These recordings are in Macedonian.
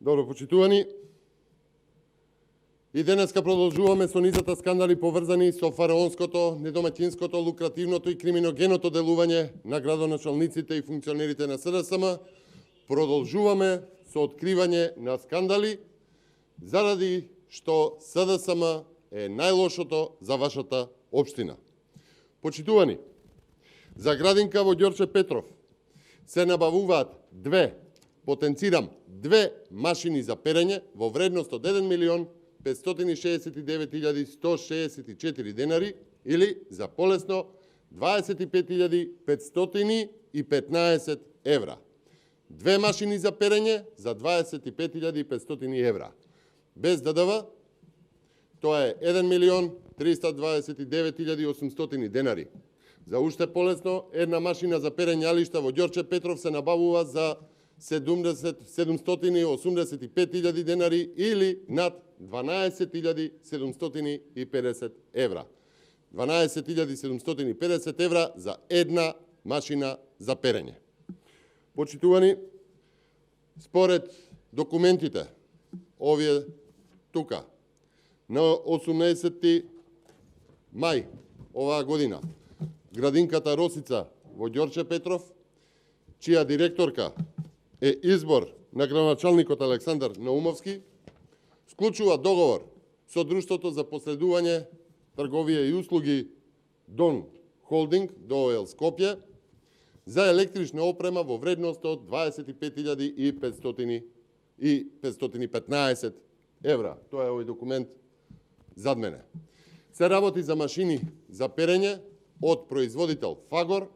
Добро, почитувани. И денеска продолжуваме со низата скандали поврзани со фараонското, недомаќинското, лукративното и криминогеното делување на градоначалниците и функционерите на СДСМ. Продолжуваме со откривање на скандали, заради што СДСМ е најлошото за вашата општина. Почитувани, за градинка во Ѓорче Петров се набавуваат две машини за перење во вредност од 1.569.164 денари или за полесно 25.515 евра. Две машини за перење за 25.500 евра. Без ДДВ, тоа е 1.329.800 денари. За уште полесно, една машина за перење алишта во Ѓорче Петров се набавува за 785.000 денари или над 12.750 евра. 12.750 евра за една машина за перење. Почитувани, според документите, овие тука, на 18 мај оваа година, градинката Росица во Ѓорче Петров, чија директорка е избор на градоначалникот Александар Наумовски, склучува договор со Друштвото за посредување, трговија и услуги Дон Холдинг, ДООЛ Скопје, за електрична опрема во вредност од 25.515 евра. Тоа е овој документ зад мене. Се работи за машини за перење од производител Фагор,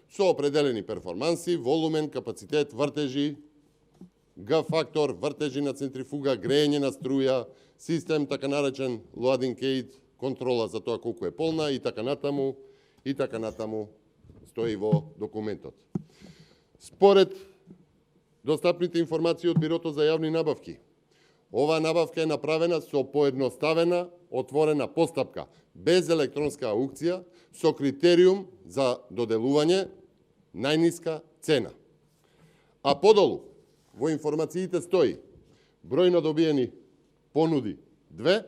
со определени перформанси, волумен, капацитет, вртежи, Г-фактор, вртежи на центрифуга, грејење на струја, систем така наречен loading aid, контрола за тоа колку е полна и така натаму стои во документот. Според достапните информации од Бирото за јавни набавки, оваа набавка е направена со поедноставена, отворена постапка, без електронска аукција, со критериум за доделување најниска цена. А подолу, во информациите стои број на добиени понуди 2,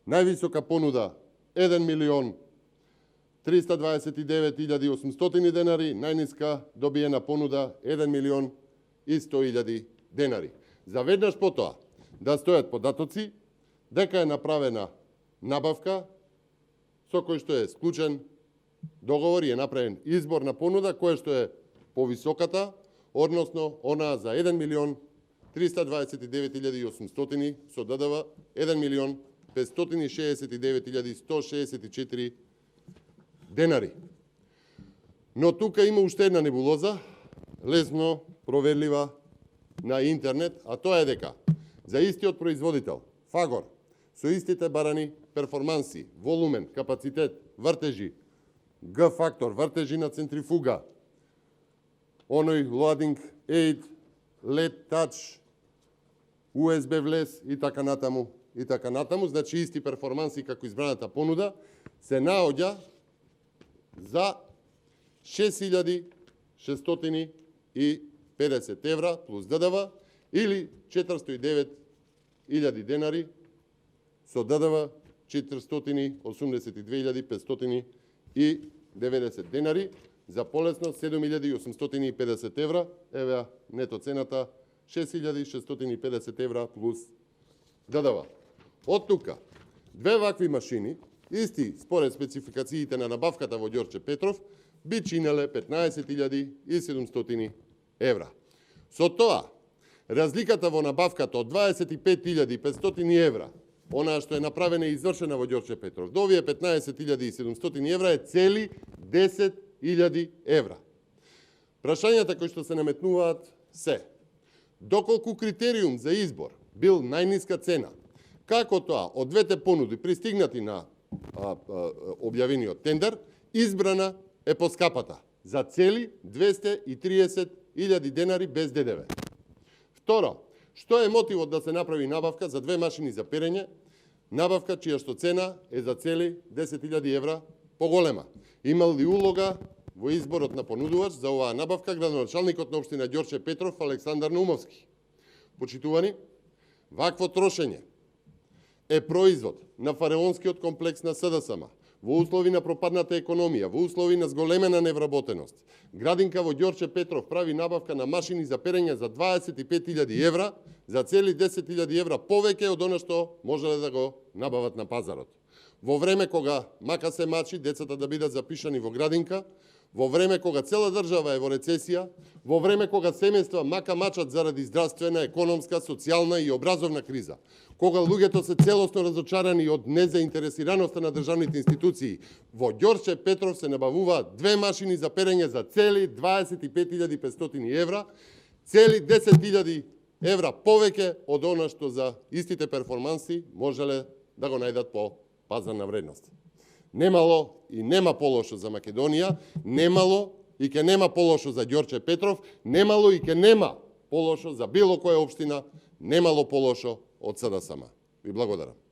највисока понуда 1.329.800 денари, најниска добиена понуда 1.100.000 денари. Заведнаш потоа да стојат податоци дека е направена набавка со кој што е склучен договор и е направен избор на понуда која што е повисоката, односно она за 1.329.800 со ДДВ 1.569.164 денари. Но тука има уште една небулоза, лесно проверлива на интернет, а тоа е дека за истиот производител, Фагор, со истите барани перформанси, волумен, капацитет, вртежи, Г-фактор, вртежи на центрифуга, оној loading aid, LED touch, USB влез и така натаму, значи исти перформанси како избраната понуда, се наоѓа за 6.650 евра плюс ДДВ или 409.000 денари со ДДВ 482.590 денари, за полесно 7.850 евра, еве нето цената 6.650 евра плюс ДДВ. Од тука, две вакви машини, исти според спецификациите на набавката во Ѓорче Петров, би чинеле 15.700 евра. Со тоа, разликата во набавката од 25.500 евра, онаа што е направена и извршена во Ѓорче Петров, до овие 15.700 евра е цели 10.000 евра. Прашањата кои што се наметнуваат се: доколку критериум за избор бил најниска цена, како тоа од двете понуди пристигнати на објавениот тендер, избрана е поскапата за цели 230.000 денари без ДДВ. Второ, што е мотивот да се направи набавка за две машини за перење, набавка чија што цена е за цели 10.000 евра поголема? Имал ли улога во изборот на понудувач за оваа набавка градоначалникот на општина Ѓорче Петров Александар Наумовски? Почитувани, вакво трошење е производ на фараонскиот комплекс на СДСМ, во услови на пропадната економија, во услови на зголемена невработеност. Градинка во Ѓорче Петров прави набавка на машини за перење за 25.000 евра, за цели 10.000 евра повеќе од она што можеле да го набават на пазарот. Во време кога мака се мачи, децата да бидат запишани во градинка, во време кога цела држава е во рецесија, во време кога семејства мака мачат заради здравствена, економска, социјална и образовна криза, кога луѓето се целосно разочарани од незаинтересираноста на државните институции, во Ѓорче Петров се набавуваат 2 машини за перење за цели 25.500 евра, цели 10.000 евра повеќе од она што за истите перформанси можеле да го најдат по пазарна вредност. Немало и нема полошо за Македонија, немало и ќе нема полошо за Ѓорче Петров, немало и ќе нема полошо за било која општина, немало полошо од СДСМ. Ви благодарам.